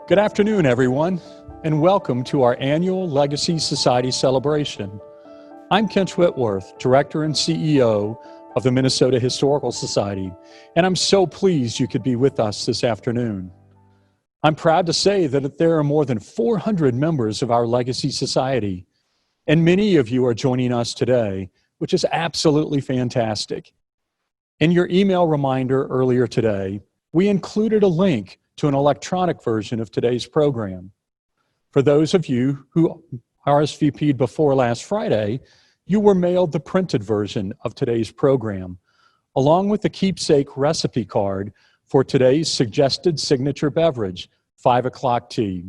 Good afternoon, everyone, and welcome to our annual Legacy Society celebration. I'm Kent Whitworth, Director and CEO of the Minnesota Historical Society, and I'm so pleased you could be with us this afternoon. I'm proud to say that there are more than 400 members of our Legacy Society, and many of you are joining us today, which is absolutely fantastic. In your email reminder earlier today, we included a link to an electronic version of today's program. For those of you who RSVP'd before last Friday, you were mailed the printed version of today's program, along with the keepsake recipe card for today's suggested signature beverage, 5 o'clock tea.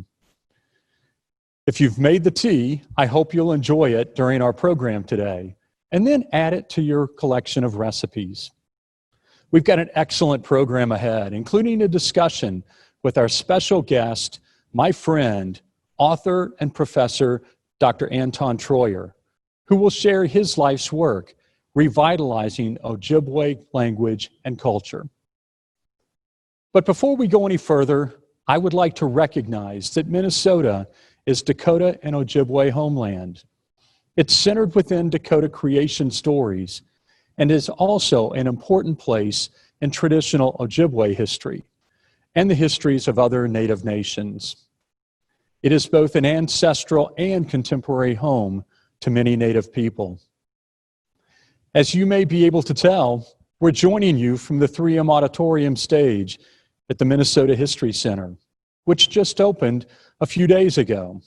If you've made the tea, I hope you'll enjoy it during our program today, and then add it to your collection of recipes. We've got an excellent program ahead, including a discussion with our special guest, my friend, author and professor, Dr. Anton Treuer, who will share his life's work revitalizing Ojibwe language and culture. But before we go any further, I would like to recognize that Minnesota is Dakota and Ojibwe homeland. It's centered within Dakota creation stories and is also an important place in traditional Ojibwe history and the histories of other Native nations. It is both an ancestral and contemporary home to many Native people. As you may be able to tell, we're joining you from the 3M Auditorium stage at the Minnesota History Center, which just opened a few days ago.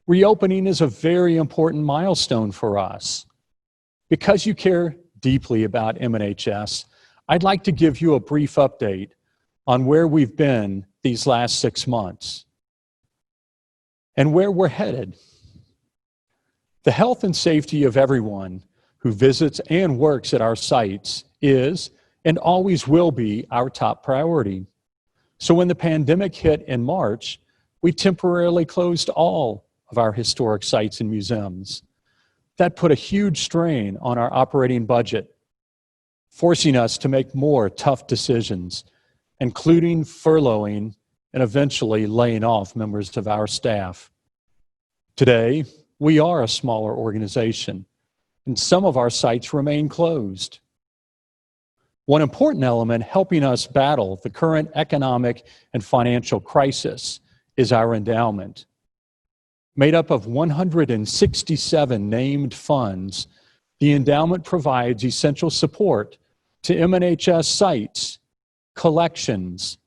Reopening is a very important milestone for us. Because you care deeply about MNHS, I'd like to give you a brief update on where we've been these last 6 months and where we're headed. The health and safety of everyone who visits and works at our sites is and always will be our top priority. So when the pandemic hit in March, we temporarily closed all of our historic sites and museums. That put a huge strain on our operating budget, forcing us to make more tough decisions, including furloughing and eventually laying off members of our staff. Today, we are a smaller organization, and some of our sites remain closed. One important element helping us battle the current economic and financial crisis is our endowment. Made up of 167 named funds, the endowment provides essential support to MNHS sites, collections,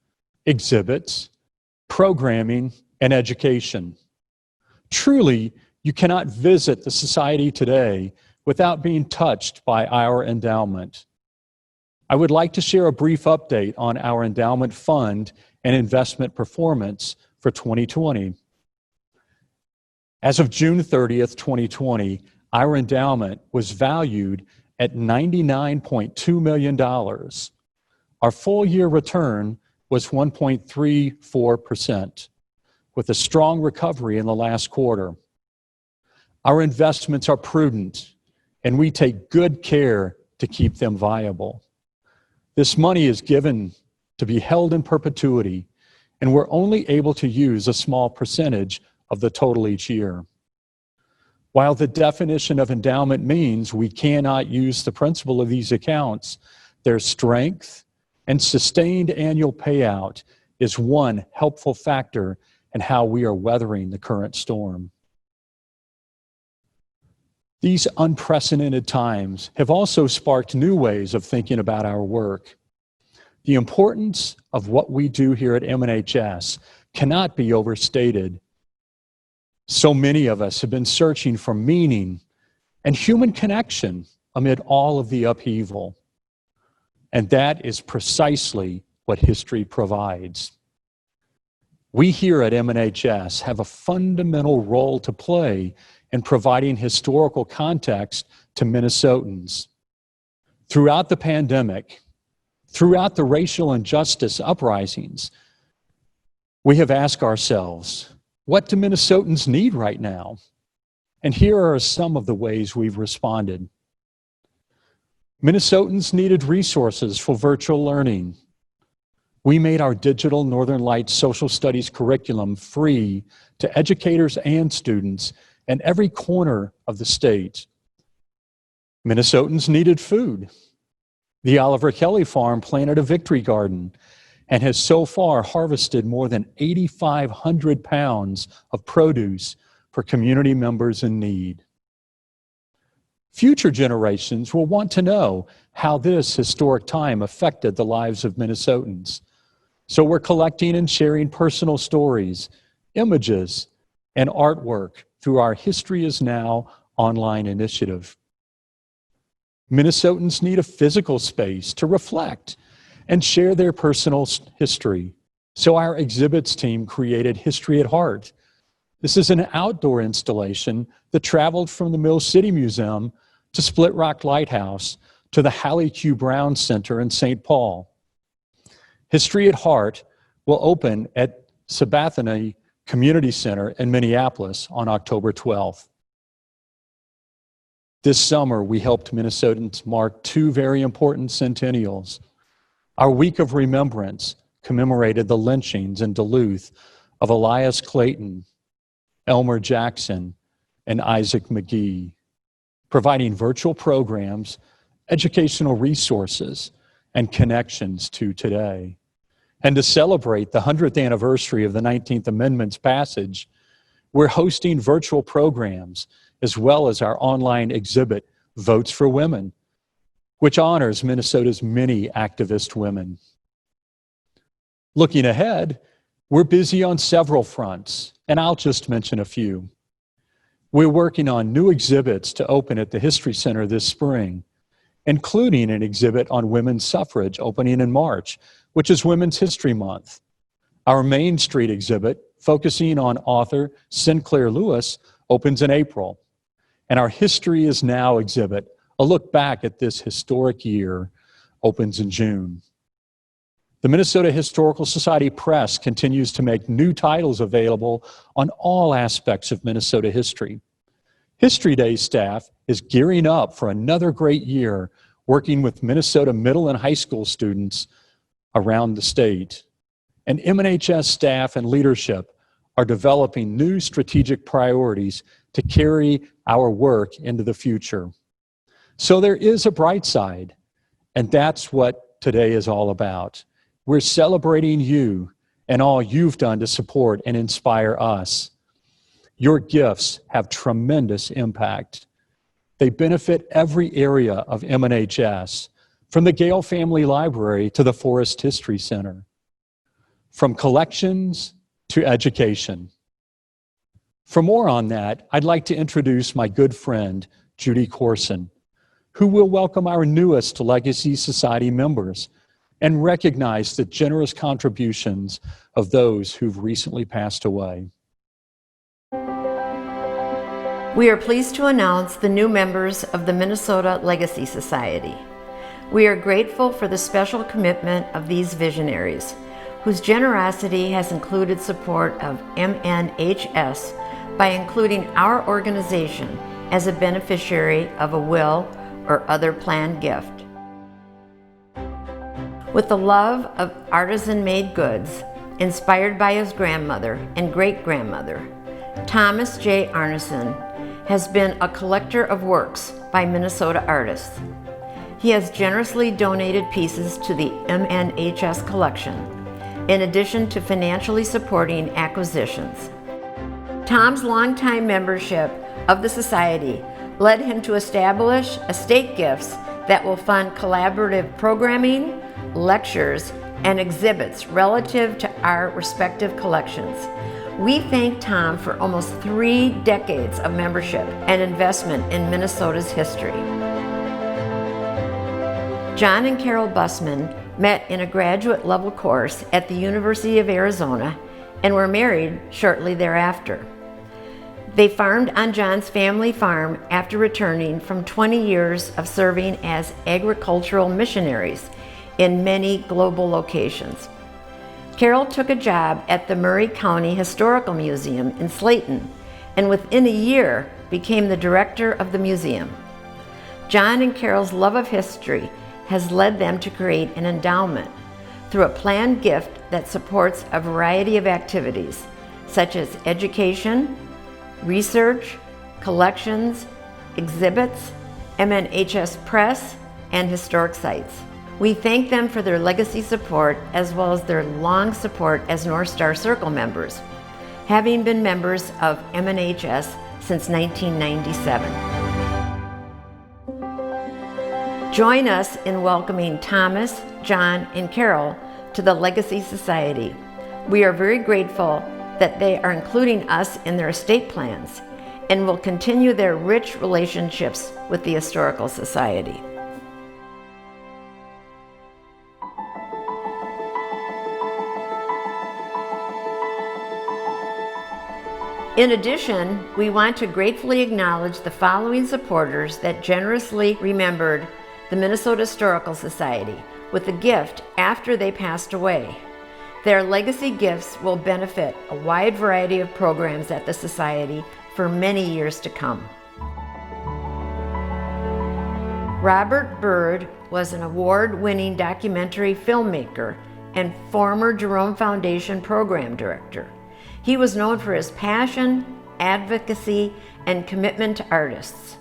exhibits, programming, and education. Truly, you cannot visit the Society today without being touched by our endowment. I would like to share a brief update on our endowment fund and investment performance for 2020. As of June 30th, 2020, our endowment was valued at $99.2 million. Our full-year return was 1.34%, with a strong recovery in the last quarter. Our investments are prudent, and we take good care to keep them viable. This money is given to be held in perpetuity, and we're only able to use a small percentage of the total each year. While the definition of endowment means we cannot use the principal of these accounts, their strength and sustained annual payout is one helpful factor in how we are weathering the current storm. These unprecedented times have also sparked new ways of thinking about our work. The importance of what we do here at MNHS cannot be overstated. So many of us have been searching for meaning and human connection amid all of the upheaval. And that is precisely what history provides. We here at MNHS have a fundamental role to play in providing historical context to Minnesotans. Throughout the pandemic, throughout the racial injustice uprisings, we have asked ourselves, what do Minnesotans need right now? And here are some of the ways we've responded. Minnesotans needed resources for virtual learning. We made our digital Northern Lights social studies curriculum free to educators and students in every corner of the state. Minnesotans needed food. The Oliver Kelly Farm planted a victory garden and has so far harvested more than 8,500 pounds of produce for community members in need. Future generations will want to know how this historic time affected the lives of Minnesotans. So we're collecting and sharing personal stories, images, and artwork through our History Is Now online initiative. Minnesotans need a physical space to reflect and share their personal history. So our exhibits team created History at Heart. This is an outdoor installation that traveled from the Mill City Museum to Split Rock Lighthouse to the Hallie Q. Brown Center in St. Paul. History at Heart will open at Sabathani Community Center in Minneapolis on October 12th. This summer, we helped Minnesotans mark two very important centennials. Our Week of Remembrance commemorated the lynchings in Duluth of Elias Clayton, Elmer Jackson, and Isaac McGee, providing virtual programs, educational resources, and connections to today. And to celebrate the 100th anniversary of the 19th Amendment's passage, we're hosting virtual programs as well as our online exhibit, Votes for Women, which honors Minnesota's many activist women. Looking ahead, we're busy on several fronts, and I'll just mention a few. We're working on new exhibits to open at the History Center this spring, including an exhibit on women's suffrage opening in March, which is Women's History Month. Our Main Street exhibit, focusing on author Sinclair Lewis, opens in April. And our History Is Now exhibit, a look back at this historic year, opens in June. The Minnesota Historical Society Press continues to make new titles available on all aspects of Minnesota history. History Day staff is gearing up for another great year, working with Minnesota middle and high school students around the state. And MNHS staff and leadership are developing new strategic priorities to carry our work into the future. So there is a bright side, and that's what today is all about. We're celebrating you and all you've done to support and inspire us. Your gifts have tremendous impact. They benefit every area of MNHS, from the Gale Family Library to the Forest History Center, from collections to education. For more on that, I'd like to introduce my good friend, Judy Corson, who will welcome our newest Legacy Society members and recognize the generous contributions of those who've recently passed away. We are pleased to announce the new members of the Minnesota Legacy Society. We are grateful for the special commitment of these visionaries, whose generosity has included support of MNHS by including our organization as a beneficiary of a will or other planned gift. With the love of artisan-made goods, inspired by his grandmother and great-grandmother, Thomas J. Arneson has been a collector of works by Minnesota artists. He has generously donated pieces to the MNHS collection, in addition to financially supporting acquisitions. Tom's longtime membership of the Society led him to establish estate gifts that will fund collaborative programming, lectures, and exhibits relative to our respective collections. We thank Tom for almost 3 decades of membership and investment in Minnesota's history. John and Carol Bussman met in a graduate level course at the University of Arizona and were married shortly thereafter. They farmed on John's family farm after returning from 20 years of serving as agricultural missionaries in many global locations. Carol took a job at the Murray County Historical Museum in Slayton, and within a year became the director of the museum. John and Carol's love of history has led them to create an endowment through a planned gift that supports a variety of activities, such as education, research, collections, exhibits, MNHS Press, and historic sites. We thank them for their legacy support as well as their long support as North Star Circle members, having been members of MNHS since 1997. Join us in welcoming Thomas, John, and Carol to the Legacy Society. We are very grateful that they are including us in their estate plans and will continue their rich relationships with the Historical Society. In addition, we want to gratefully acknowledge the following supporters that generously remembered the Minnesota Historical Society with a gift after they passed away. Their legacy gifts will benefit a wide variety of programs at the Society for many years to come. Robert Byrd was an award-winning documentary filmmaker and former Jerome Foundation program director. He was known for his passion, advocacy, and commitment to artists.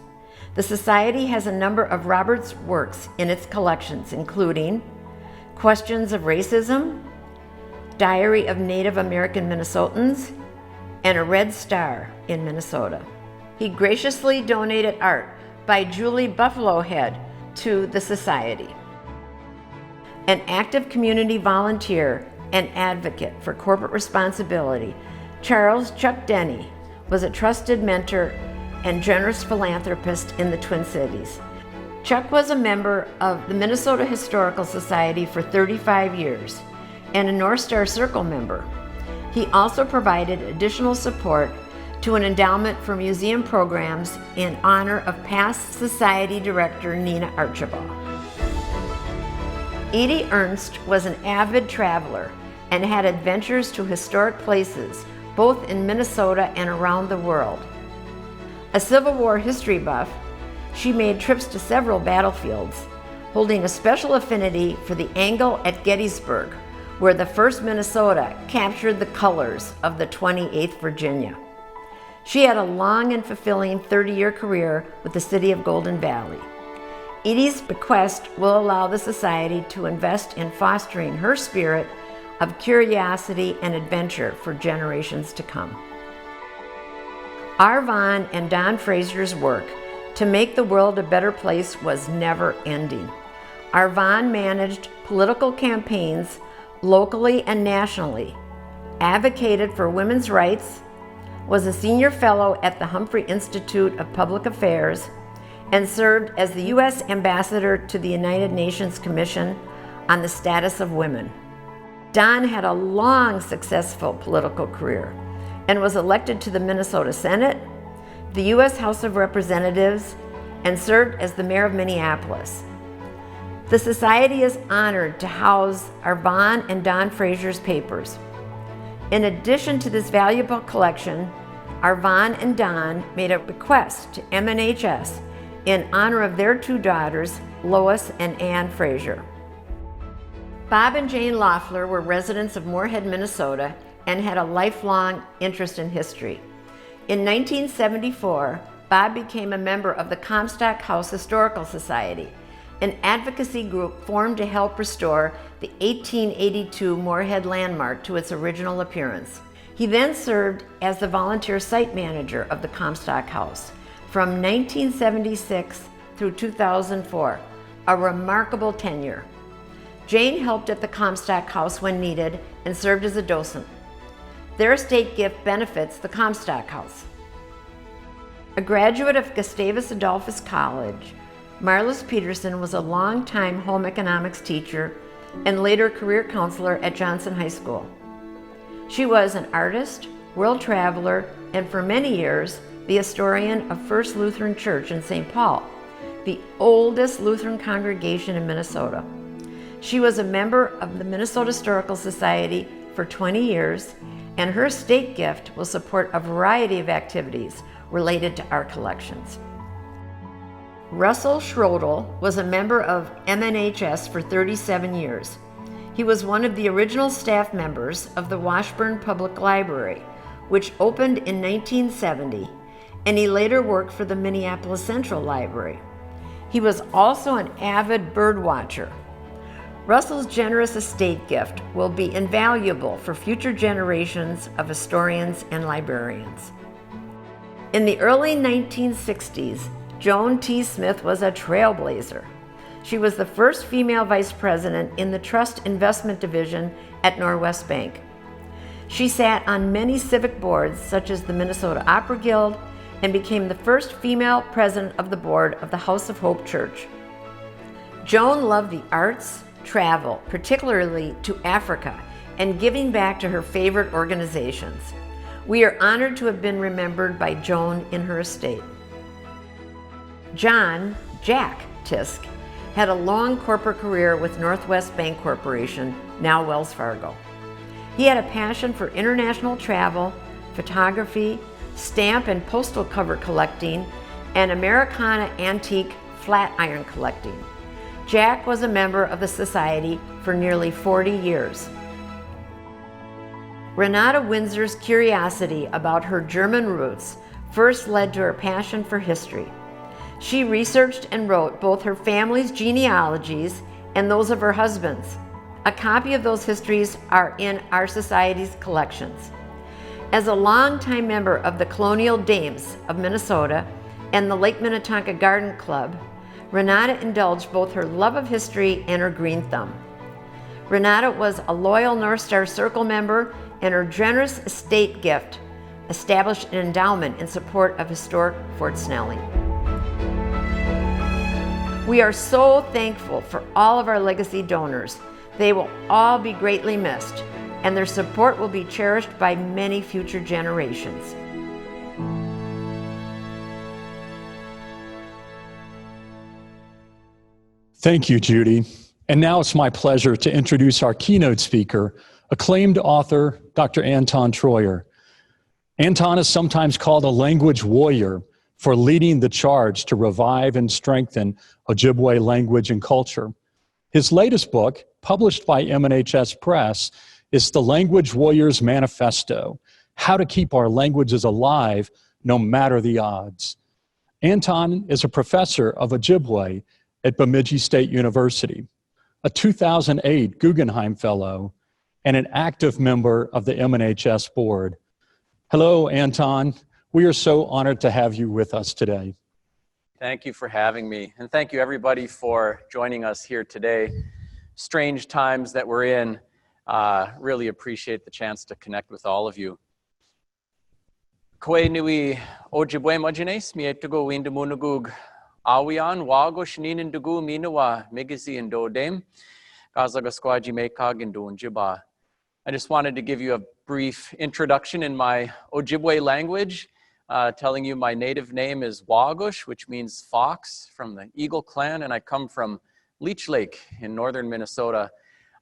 The Society has a number of Robert's works in its collections, including Questions of Racism, Diary of Native American Minnesotans, and A Red Star in Minnesota. He graciously donated art by Julie Buffalohead to the Society. An active community volunteer and advocate for corporate responsibility, Charles Chuck Denny was a trusted mentor and generous philanthropist in the Twin Cities. Chuck was a member of the Minnesota Historical Society for 35 years and a North Star Circle member. He also provided additional support to an endowment for museum programs in honor of past Society Director Nina Archibald. Edie Ernst was an avid traveler and had adventures to historic places both in Minnesota and around the world. A Civil War history buff, she made trips to several battlefields, holding a special affinity for the angle at Gettysburg, where the 1st Minnesota captured the colors of the 28th Virginia. She had a long and fulfilling 30-year career with the city of Golden Valley. Edie's bequest will allow the Society to invest in fostering her spirit of curiosity and adventure for generations to come. R. Vaughn and Don Fraser's work to make the world a better place was never ending. R. Vaughn managed political campaigns locally and nationally, advocated for women's rights, was a senior fellow at the Humphrey Institute of Public Affairs, and served as the U.S. Ambassador to the United Nations Commission on the Status of Women. Don had a long, successful political career and was elected to the Minnesota Senate, the U.S. House of Representatives, and served as the mayor of Minneapolis. The Society is honored to house our Vaughn and Don Fraser's papers. In addition to this valuable collection, our Vaughn and Don made a bequest to MNHS in honor of their 2 daughters, Lois and Ann Fraser. Bob and Jane Loeffler were residents of Moorhead, Minnesota, and had a lifelong interest in history. In 1974, Bob became a member of the Comstock House Historical Society, an advocacy group formed to help restore the 1882 Moorhead landmark to its original appearance. He then served as the volunteer site manager of the Comstock House from 1976 through 2004, a remarkable tenure. Jane helped at the Comstock House when needed and served as a docent. Their estate gift benefits the Comstock House. A graduate of Gustavus Adolphus College, Marlis Peterson was a longtime home economics teacher and later career counselor at Johnson High School. She was an artist, world traveler, and for many years, the historian of First Lutheran Church in St. Paul, the oldest Lutheran congregation in Minnesota. She was a member of the Minnesota Historical Society for 20 years, and her estate gift will support a variety of activities related to our collections. Russell Schrodel was a member of MNHS for 37 years. He was one of the original staff members of the Washburn Public Library, which opened in 1970, and he later worked for the Minneapolis Central Library. He was also an avid bird watcher. Russell's generous estate gift will be invaluable for future generations of historians and librarians. In the early 1960s, Joan T. Smith was a trailblazer. She was the first female vice president in the Trust Investment Division at Norwest Bank. She sat on many civic boards, such as the Minnesota Opera Guild, and became the first female president of the board of the House of Hope Church. Joan loved the arts, travel, particularly to Africa, and giving back to her favorite organizations. We are honored to have been remembered by Joan in her estate. Jack Tisk, had a long corporate career with Northwest Bank Corporation, now Wells Fargo. He had a passion for international travel, photography, stamp and postal cover collecting, and Americana antique flat iron collecting. Jack was a member of the Society for nearly 40 years. Renata Windsor's curiosity about her German roots first led to her passion for history. She researched and wrote both her family's genealogies and those of her husband's. A copy of those histories are in our Society's collections. As a longtime member of the Colonial Dames of Minnesota and the Lake Minnetonka Garden Club, Renata indulged both her love of history and her green thumb. Renata was a loyal North Star Circle member, and her generous estate gift established an endowment in support of historic Fort Snelling. We are so thankful for all of our legacy donors. They will all be greatly missed, and their support will be cherished by many future generations. Thank you, Judy. And now it's my pleasure to introduce our keynote speaker, acclaimed author, Dr. Anton Treuer. Anton is sometimes called a language warrior for leading the charge to revive and strengthen Ojibwe language and culture. His latest book, published by MNHS Press, is The Language Warrior's Manifesto: How to Keep Our Languages Alive No Matter the Odds. Anton is a professor of Ojibwe at Bemidji State University, a 2008 Guggenheim Fellow, and an active member of the MNHS board. Hello, Anton. We are so honored to have you with us today. Thank you for having me, and thank you everybody for joining us here today. Strange times that we're in. Really appreciate the chance to connect with all of you. Koe nui Ojibwe majines mietugo windamunugug awian wago shninin dugu minawa migizi and dodem gazaga squaji mekag and jiba. I just wanted to give you a brief introduction in my Ojibwe language, telling you my native name is Wagush, which means fox, from the Eagle clan, and I come from Leech Lake in northern Minnesota.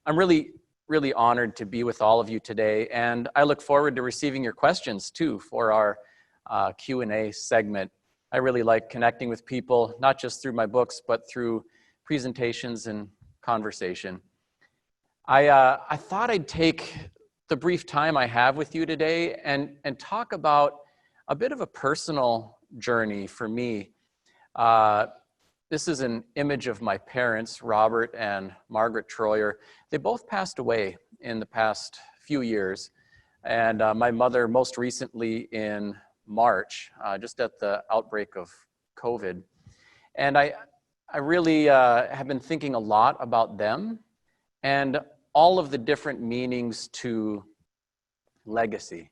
I'm really honored to be with all of you today, and I look forward to receiving your questions too for our Q&A segment. I really like connecting with people, not just through my books, but through presentations and conversation. I thought I'd take the brief time I have with you today and talk about a bit of a personal journey for me. This is an image of my parents, Robert and Margaret Treuer. They both passed away in the past few years, and my mother most recently in March, just at the outbreak of COVID. And I really have been thinking a lot about them and all of the different meanings to legacy.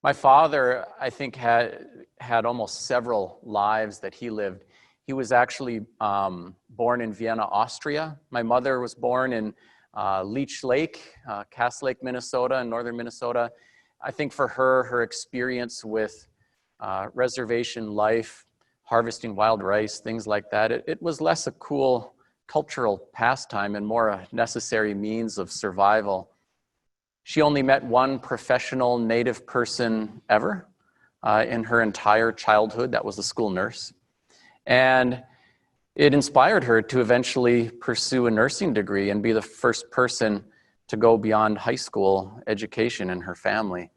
My father, I think, had almost several lives that he lived. He was actually born in Vienna, Austria. My mother was born in Leech Lake, Cass Lake, Minnesota, in northern Minnesota. I think for her, her experience with reservation life, harvesting wild rice, things like that, it was less a cool cultural pastime and more a necessary means of survival. She only met one professional Native person ever in her entire childhood. That was a school nurse. And It inspired her to eventually pursue a nursing degree and be the first person to go beyond high school education in her family.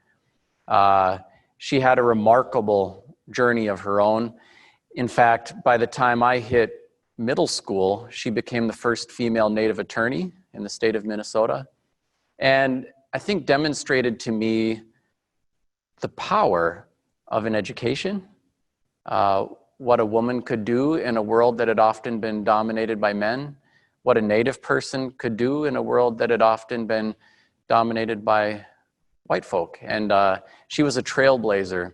She had a remarkable journey of her own. In fact, by the time I hit middle school, she became the first female Native attorney in the state of Minnesota. And I think demonstrated to me the power of an education, what a woman could do in a world that had often been dominated by men, what a Native person could do in a world that had often been dominated by white folk. And she was a trailblazer.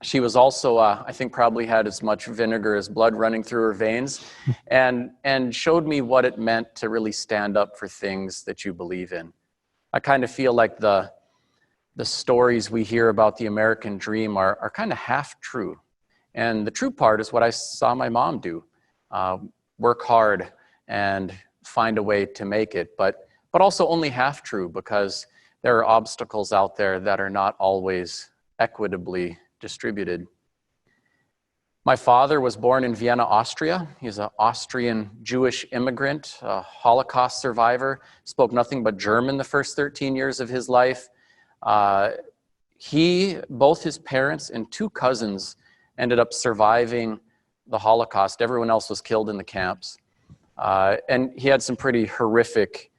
She was also, I think, probably had as much vinegar as blood running through her veins, and showed me what it meant to really stand up for things that you believe in. I kind of feel like the stories we hear about the American dream are kind of half true. And the true part is what I saw my mom do. Work hard and find a way to make it, but also only half true, because there are obstacles out there that are not always equitably distributed. My father was born in Vienna, Austria. He's an Austrian Jewish immigrant, a Holocaust survivor, spoke nothing but German the first 13 years of his life. Both his parents and two cousins ended up surviving the Holocaust. Everyone else was killed in the camps. And he had some pretty horrific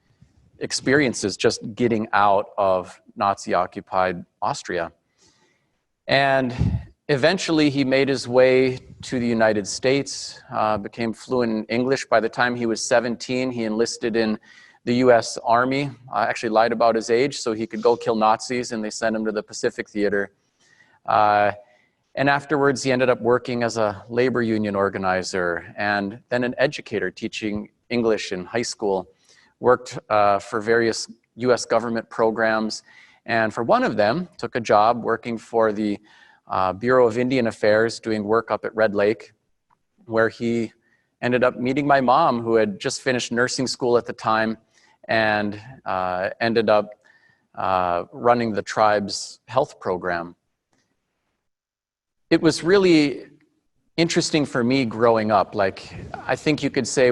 experiences just getting out of Nazi-occupied Austria. And eventually he made his way to the United States, became fluent in English. By the time he was 17, he enlisted in the US Army. Actually lied about his age so he could go kill Nazis, and they sent him to the Pacific Theater. And afterwards, he ended up working as a labor union organizer and then an educator teaching English in high school. Worked for various US government programs, and for one of them, took a job working for the Bureau of Indian Affairs, doing work up at Red Lake, where he ended up meeting my mom, who had just finished nursing school at the time, and ended up running the tribe's health program. It was really interesting for me growing up. Like, I think you could say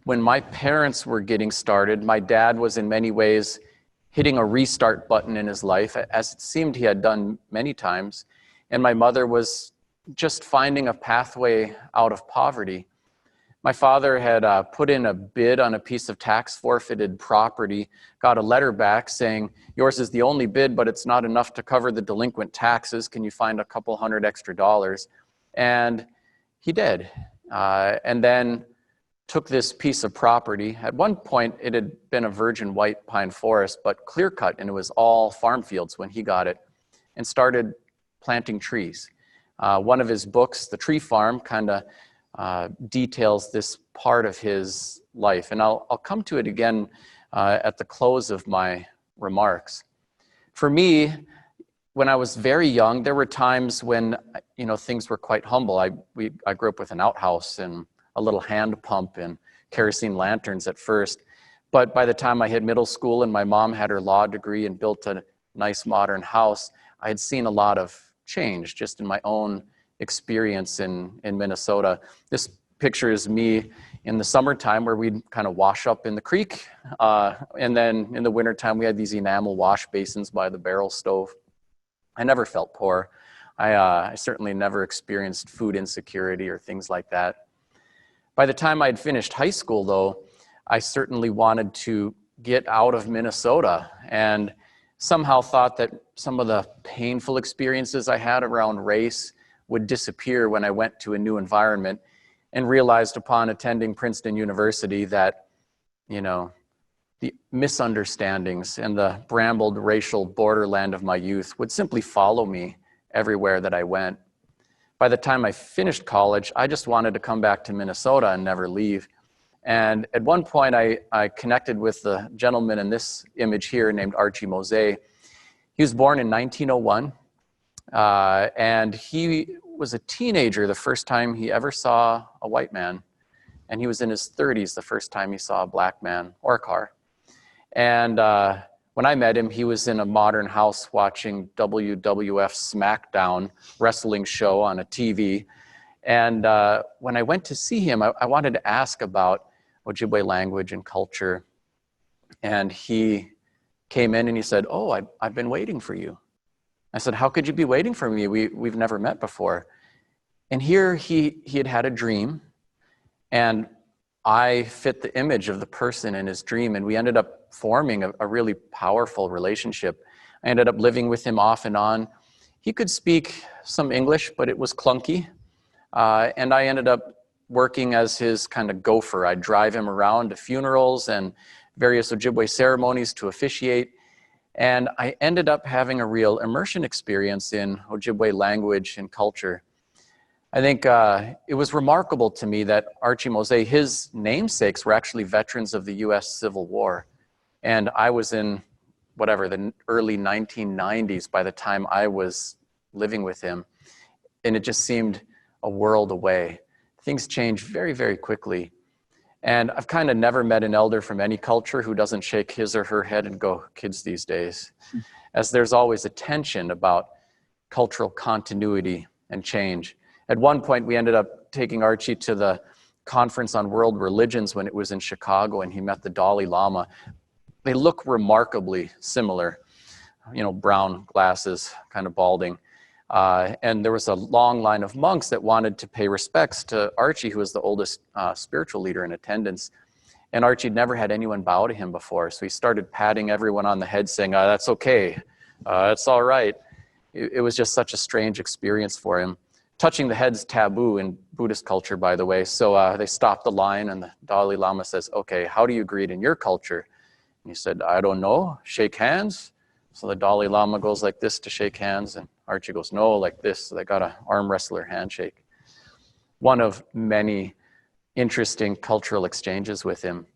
when my parents were getting started, my dad was in many ways hitting a restart button in his life, as it seemed he had done many times. And my mother was just finding a pathway out of poverty. My father had put in a bid on a piece of tax forfeited property, got a letter back saying, yours is the only bid, but it's not enough to cover the delinquent taxes. Can you find a couple $100 extra? And he did. And then took this piece of property. At one point, it had been a virgin white pine forest, but clear cut, and it was all farm fields when he got it, and started planting trees. One of his books, The Tree Farm, kind of details this part of his life. And I'll come to it again at the close of my remarks. For me, when I was very young, there were times when, things were quite humble. I grew up with an outhouse and a little hand pump and kerosene lanterns at first. But by the time I hit middle school and my mom had her law degree and built a nice modern house, I had seen a lot of change just in my own experience in Minnesota. This picture is me in the summertime, where we'd kind of wash up in the creek. And then in the wintertime, we had these enamel wash basins by the barrel stove. I never felt poor. I certainly never experienced food insecurity or things like that. By the time I'd finished high school, though, I certainly wanted to get out of Minnesota, and somehow thought that some of the painful experiences I had around race would disappear when I went to a new environment, and realized upon attending Princeton University that, the misunderstandings and the brambled racial borderland of my youth would simply follow me everywhere that I went. By the time I finished college, I just wanted to come back to Minnesota and never leave. And at one point, I connected with the gentleman in this image here named Archie Mosé. He was born in 1901, and he was a teenager the first time he ever saw a white man. And he was in his 30s the first time he saw a black man or a car. And when I met him, he was in a modern house watching WWF SmackDown wrestling show on a TV. And when I went to see him, I wanted to ask about Ojibwe language and culture. And he came in and he said, "Oh, I've been waiting for you." I said, "How could you be waiting for me? We've never met before." And here he had had a dream, and I fit the image of the person in his dream, and we ended up forming a really powerful relationship. I ended up living with him off and on. He could speak some English, but it was clunky. And I ended up working as his kind of gopher. I'd drive him around to funerals and various Ojibwe ceremonies to officiate. And I ended up having a real immersion experience in Ojibwe language and culture. I think it was remarkable to me that Archie Mose, his namesakes were actually veterans of the US Civil War. And I was in, the early 1990s by the time I was living with him. And it just seemed a world away. Things change very, very quickly. And I've kind of never met an elder from any culture who doesn't shake his or her head and go, "Kids these days," as there's always a tension about cultural continuity and change. At one point, we ended up taking Archie to the Conference on World Religions when it was in Chicago, and he met the Dalai Lama. They look remarkably similar, brown glasses, kind of balding. And there was a long line of monks that wanted to pay respects to Archie, who was the oldest spiritual leader in attendance. And Archie had never had anyone bow to him before. So he started patting everyone on the head saying, "That's okay. It's all right." It was just such a strange experience for him. Touching the head's taboo in Buddhist culture, by the way. So they stopped the line and the Dalai Lama says, "Okay, how do you greet in your culture?" And he said, "I don't know, shake hands." So the Dalai Lama goes like this to shake hands, and Archie goes, "No, like this." So they got an arm wrestler handshake. One of many interesting cultural exchanges with him.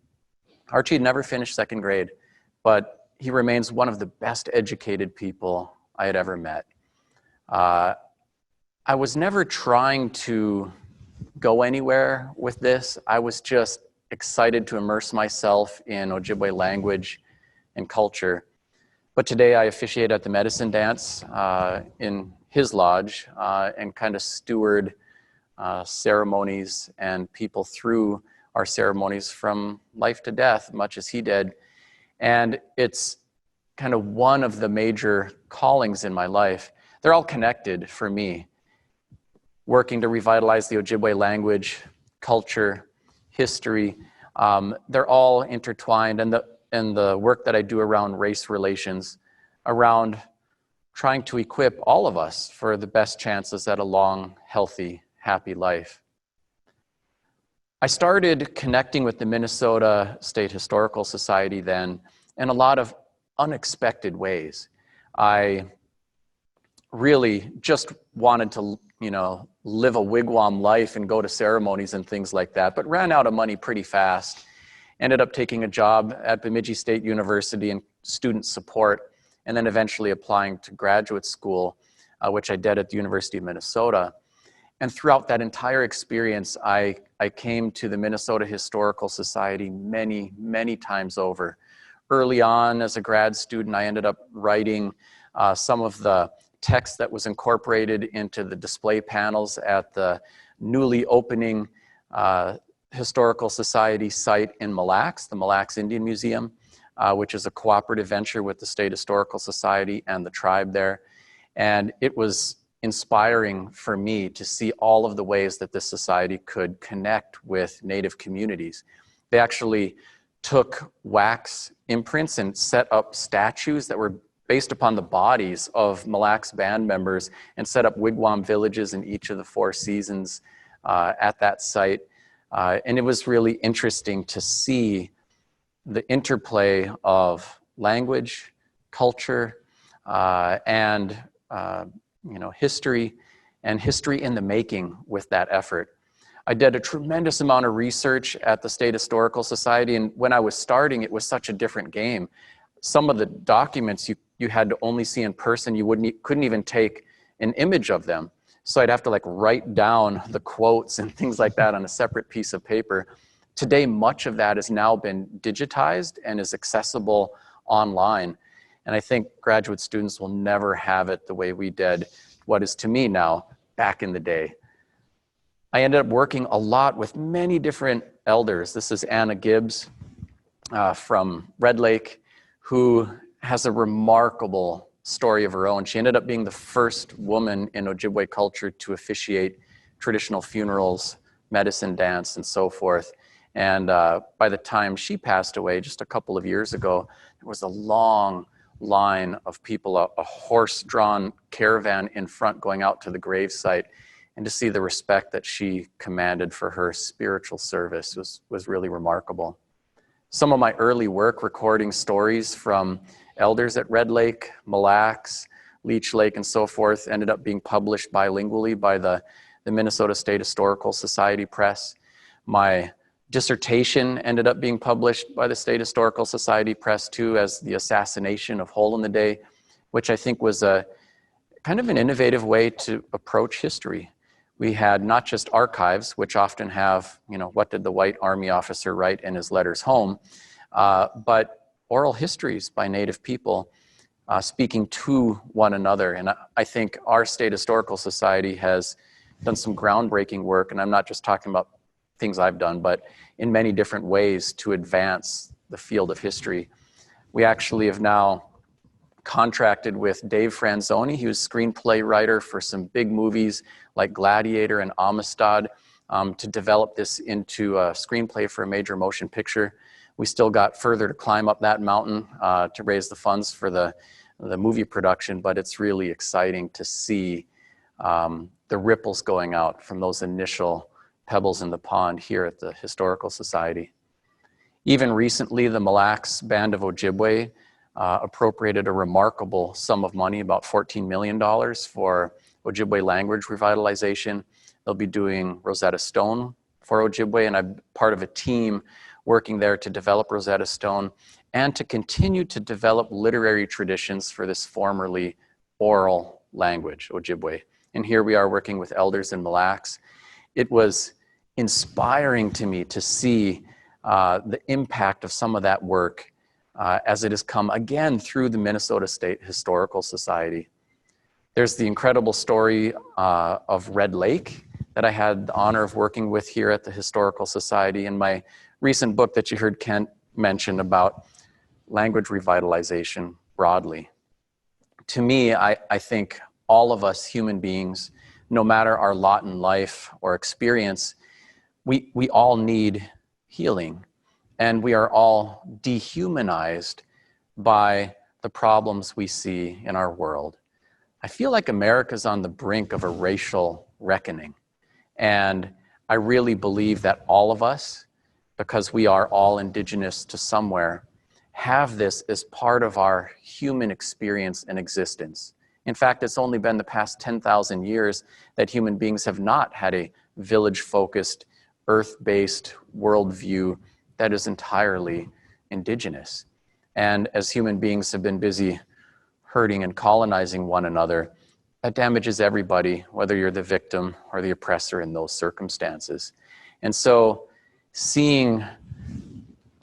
Archie had never finished second grade, but he remains one of the best educated people I had ever met. I was never trying to go anywhere with this. I was just excited to immerse myself in Ojibwe language and culture. But today I officiate at the medicine dance in his lodge and kind of steward ceremonies and people through our ceremonies from life to death, much as he did. And it's kind of one of the major callings in my life. They're all connected for me. Working to revitalize the Ojibwe language, culture, history, they're all intertwined. And the work that I do around race relations, around trying to equip all of us for the best chances at a long, healthy, happy life. I started connecting with the Minnesota State Historical Society then in a lot of unexpected ways. I really just wanted to, live a wigwam life and go to ceremonies and things like that, but ran out of money pretty fast. Ended up taking a job at Bemidji State University in student support, and then eventually applying to graduate school, which I did at the University of Minnesota. And throughout that entire experience, I came to the Minnesota Historical Society many, many times over. Early on, as a grad student, I ended up writing some of the text that was incorporated into the display panels at the newly opening Historical Society site in Mille Lacs, the Mille Lacs Indian Museum, which is a cooperative venture with the State Historical Society and the tribe there. And it was inspiring for me to see all of the ways that this society could connect with Native communities. They actually took wax imprints and set up statues that were based upon the bodies of Mille Lacs band members and set up wigwam villages in each of the 4 seasons at that site. And it was really interesting to see the interplay of language, culture, and history, and history in the making with that effort. I did a tremendous amount of research at the State Historical Society, and when I was starting, it was such a different game. Some of the documents you had to only see in person. You couldn't even take an image of them. So I'd have to write down the quotes and things like that on a separate piece of paper. Today, much of that has now been digitized and is accessible online. And I think graduate students will never have it the way we did what is to me now back in the day. I ended up working a lot with many different elders. This is Anna Gibbs from Red Lake, who has a remarkable story of her own. She ended up being the first woman in Ojibwe culture to officiate traditional funerals, medicine dance, and so forth. And by the time she passed away just a couple of years ago, there was a long line of people, a horse-drawn caravan in front going out to the gravesite. And to see the respect that she commanded for her spiritual service was really remarkable. Some of my early work recording stories from elders at Red Lake, Mille Lacs, Leech Lake, and so forth ended up being published bilingually by the Minnesota State Historical Society Press. My dissertation ended up being published by the State Historical Society Press too, as The Assassination of Hole in the Day, which I think was a kind of an innovative way to approach history. We had not just archives, which often have, what did the white army officer write in his letters home, but oral histories by Native people speaking to one another. And I think our State Historical Society has done some groundbreaking work, and I'm not just talking about things I've done, but in many different ways to advance the field of history. We actually have now contracted with Dave Franzoni. He was screenplay writer for some big movies like Gladiator and Amistad, to develop this into a screenplay for a major motion picture. We still got further to climb up that mountain to raise the funds for the movie production, but it's really exciting to see the ripples going out from those initial pebbles in the pond here at the Historical Society. Even recently, the Mille Lacs Band of Ojibwe appropriated a remarkable sum of money, about $14 million, for Ojibwe language revitalization. They'll be doing Rosetta Stone for Ojibwe, and I'm part of a team working there to develop Rosetta Stone and to continue to develop literary traditions for this formerly oral language, Ojibwe. And here we are working with elders in Mille Lacs. It was inspiring to me to see the impact of some of that work as it has come again through the Minnesota State Historical Society. There's the incredible story of Red Lake that I had the honor of working with here at the Historical Society, and my recent book that you heard Kent mention about language revitalization broadly. To me, I think all of us human beings, no matter our lot in life or experience, we all need healing. And we are all dehumanized by the problems we see in our world. I feel like America's on the brink of a racial reckoning. And I really believe that all of us, because we are all indigenous to somewhere, have this as part of our human experience and existence. In fact, it's only been the past 10,000 years that human beings have not had a village-focused, earth-based worldview that is entirely indigenous. And as human beings have been busy hurting and colonizing one another, that damages everybody, whether you're the victim or the oppressor in those circumstances. And so seeing,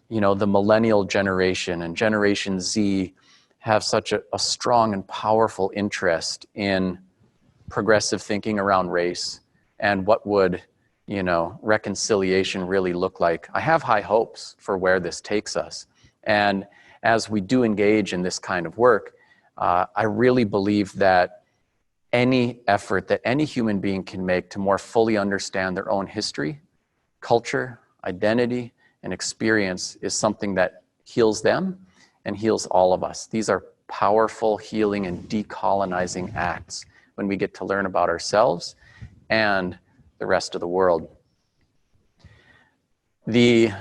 the millennial generation and Generation Z have such a strong and powerful interest in progressive thinking around race and what would reconciliation really look like. I have high hopes for where this takes us. And as we do engage in this kind of work, I really believe that any effort that any human being can make to more fully understand their own history, culture, identity, and experience is something that heals them and heals all of us. These are powerful healing and decolonizing acts when we get to learn about ourselves and the rest of the world. The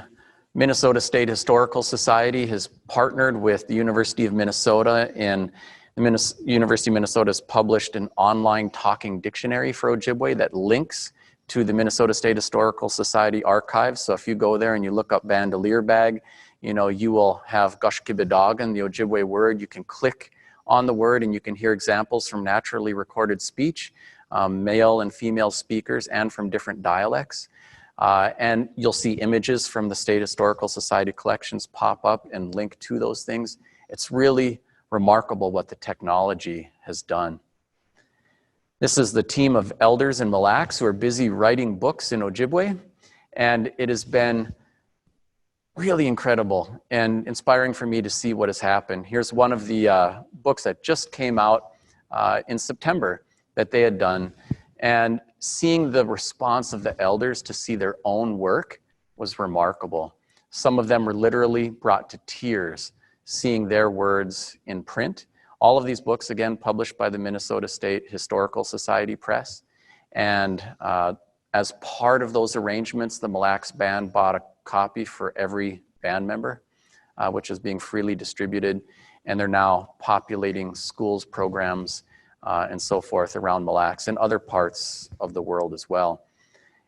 Minnesota State Historical Society has partnered with the University of Minnesota, and the University of Minnesota has published an online talking dictionary for Ojibwe that links to the Minnesota State Historical Society archives. So if you go there and you look up bandolier bag, you will have Gushkibidogan, the Ojibwe word. You can click on the word and you can hear examples from naturally recorded speech, male and female speakers, and from different dialects. And you'll see images from the State Historical Society collections pop up and link to those things. It's really remarkable what the technology has done. This is the team of elders in Mille Lacs who are busy writing books in Ojibwe, and it has been really incredible and inspiring for me to see what has happened. Here's one of the books that just came out in September that they had done, and seeing the response of the elders to see their own work was remarkable. Some of them were literally brought to tears seeing their words in print. All of these books, again, published by the Minnesota State Historical Society Press. And as part of those arrangements, the Mille Lacs Band bought a copy for every band member, which is being freely distributed. And they're now populating schools, programs, and so forth around Mille Lacs and other parts of the world as well.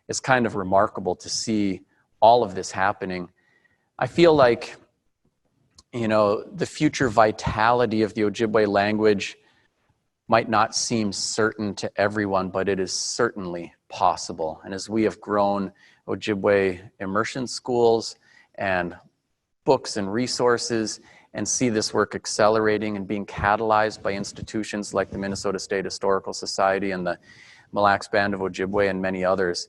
It's kind of remarkable to see all of this happening. I feel like, you know, the future vitality of the Ojibwe language might not seem certain to everyone, but it is certainly possible. And as we have grown Ojibwe immersion schools and books and resources and see this work accelerating and being catalyzed by institutions like the Minnesota State Historical Society and the Mille Lacs Band of Ojibwe and many others,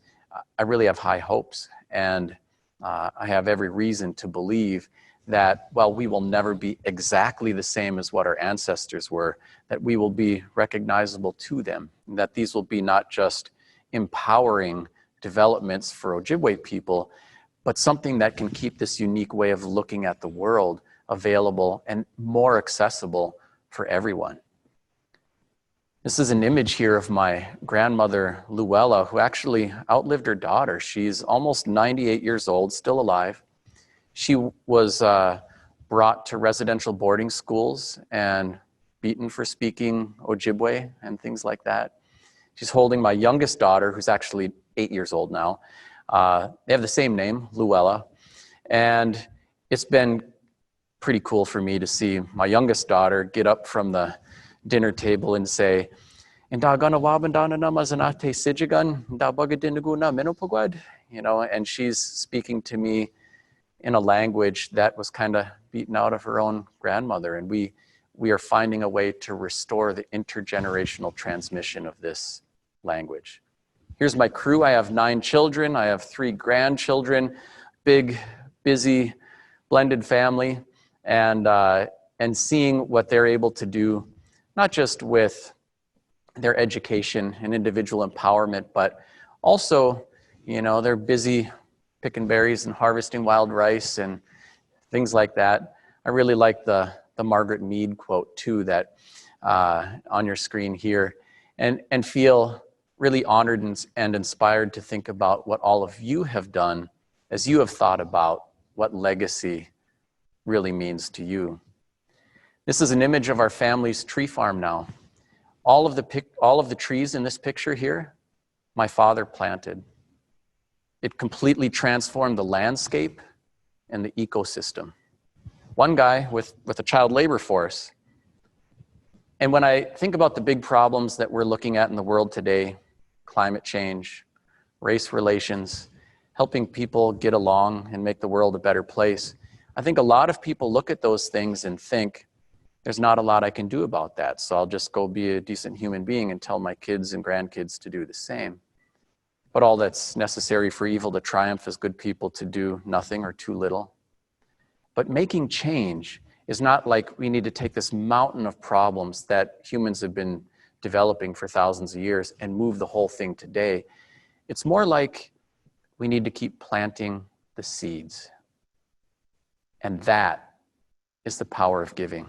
I really have high hopes. And I have every reason to believe that, while we will never be exactly the same as what our ancestors were, that we will be recognizable to them, and that these will be not just empowering developments for Ojibwe people, but something that can keep this unique way of looking at the world available and more accessible for everyone. This is an image here of my grandmother, Luella, who actually outlived her daughter. She's almost 98 years old, still alive. She was brought to residential boarding schools and beaten for speaking Ojibwe and things like that. She's holding my youngest daughter, who's actually 8 years old now. They have the same name, Luella. And it's been pretty cool for me to see my youngest daughter get up from the dinner table and say, you know, and she's speaking to me in a language that was kind of beaten out of her own grandmother. And we are finding a way to restore the intergenerational transmission of this language. Here's my crew. I have 9 children. I have 3 grandchildren, big, busy, blended family. And seeing what they're able to do, not just with their education and individual empowerment, but also, you know, they're busy picking berries and harvesting wild rice and things like that. I really like the Margaret Mead quote too, that on your screen here, and feel really honored and inspired to think about what all of you have done as you have thought about what legacy really means to you. This is an image of our family's tree farm now. All of the trees in this picture here, my father planted. It completely transformed the landscape and the ecosystem. One guy with a child labor force. And when I think about the big problems that we're looking at in the world today, climate change, race relations, helping people get along and make the world a better place, I think a lot of people look at those things and think, there's not a lot I can do about that, so I'll just go be a decent human being and tell my kids and grandkids to do the same. But all that's necessary for evil to triumph is good people to do nothing or too little. But making change is not like we need to take this mountain of problems that humans have been developing for thousands of years and move the whole thing today. It's more like we need to keep planting the seeds. And that is the power of giving.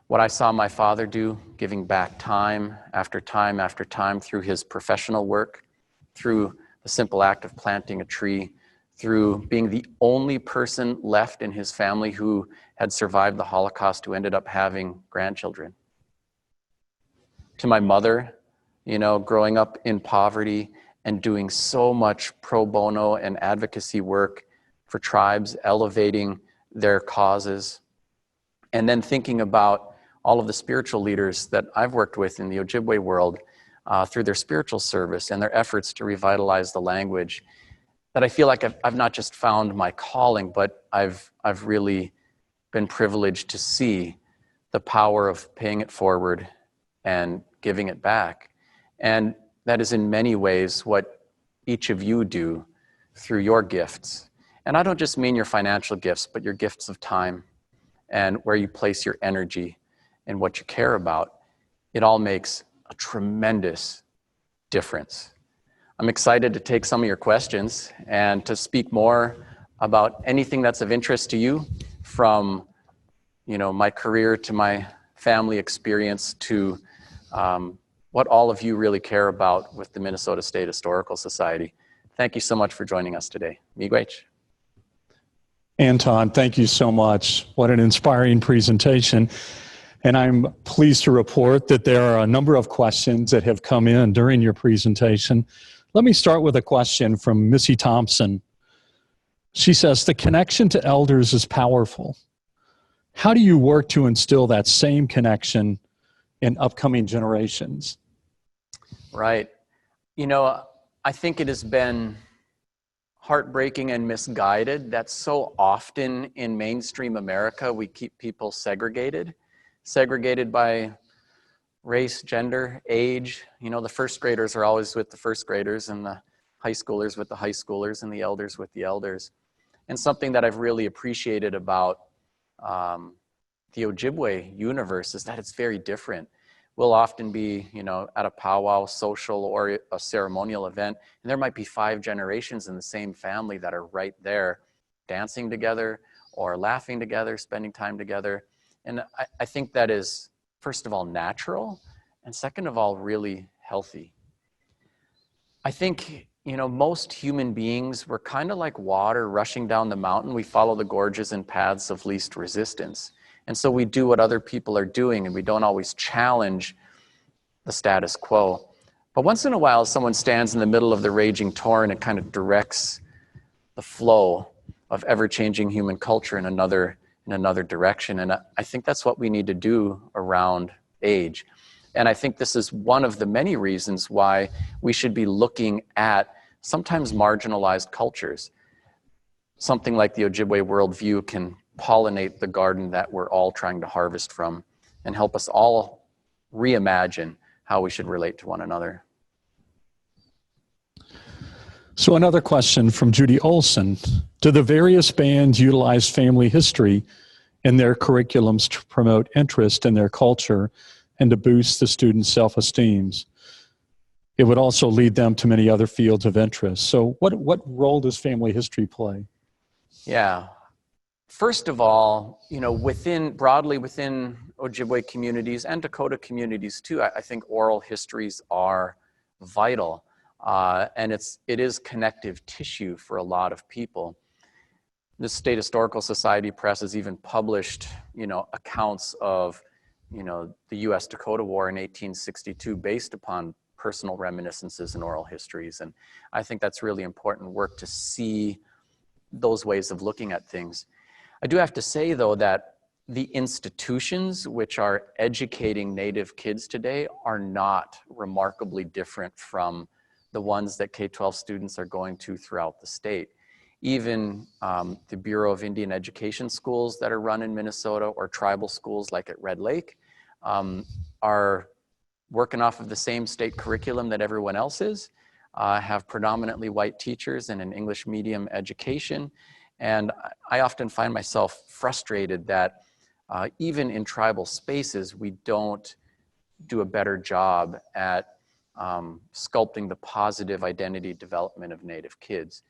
What I saw my father do, giving back time after time after time through his professional work, through the simple act of planting a tree, through being the only person left in his family who had survived the Holocaust, who ended up having grandchildren. To my mother, you know, growing up in poverty and doing so much pro bono and advocacy work for tribes, elevating their causes, and then thinking about all of the spiritual leaders that I've worked with in the Ojibwe world through their spiritual service and their efforts to revitalize the language, that I feel like I've not just found my calling, but I've really been privileged to see the power of paying it forward and giving it back. And that is in many ways what each of you do through your gifts. And I don't just mean your financial gifts, but your gifts of time and where you place your energy and what you care about. It all makes a tremendous difference. I'm excited to take some of your questions and to speak more about anything that's of interest to you, from my career to my family experience to what all of you really care about with the Minnesota State Historical Society. Thank you so much for joining us today. Miigwech. Anton, thank you so much. What an inspiring presentation. And I'm pleased to report that there are a number of questions that have come in during your presentation. Let me start with a question from Missy Thompson. She says, the connection to elders is powerful. How do you work to instill that same connection in upcoming generations? Right. I think it has been heartbreaking and misguided that so often in mainstream America, we keep people segregated by race, gender, age. The first graders are always with the first graders, and the high schoolers with the high schoolers, and the elders with the elders. And something that I've really appreciated about the Ojibwe universe is that it's very different. We'll often be, at a powwow, social, or a ceremonial event, and there might be 5 generations in the same family that are right there, dancing together, or laughing together, spending time together. And I think that is, first of all, natural, and second of all, really healthy. I think, most human beings, we're kind of like water rushing down the mountain. We follow the gorges and paths of least resistance. And so we do what other people are doing, and we don't always challenge the status quo. But once in a while, someone stands in the middle of the raging torrent and kind of directs the flow of ever-changing human culture in another direction. And I think that's what we need to do around age. And I think this is one of the many reasons why we should be looking at sometimes marginalized cultures. Something like the Ojibwe worldview can pollinate the garden that we're all trying to harvest from and help us all reimagine how we should relate to one another. So another question from Judy Olson. Do the various bands utilize family history in their curriculums to promote interest in their culture and to boost the students' self-esteem? It would also lead them to many other fields of interest. So what role does family history play? Yeah. First of all, broadly within Ojibwe communities and Dakota communities too, I think oral histories are vital. And it is connective tissue for a lot of people. The State Historical Society Press has even published, accounts of, the U.S.-Dakota War in 1862 based upon personal reminiscences and oral histories. And I think that's really important work to see those ways of looking at things. I do have to say, though, that the institutions which are educating Native kids today are not remarkably different from the ones that K-12 students are going to throughout the state. Even the Bureau of Indian Education schools that are run in Minnesota, or tribal schools like at Red Lake, are working off of the same state curriculum that everyone else is, have predominantly white teachers and an English medium education. And I often find myself frustrated that even in tribal spaces, we don't do a better job at sculpting the positive identity development of Native kids.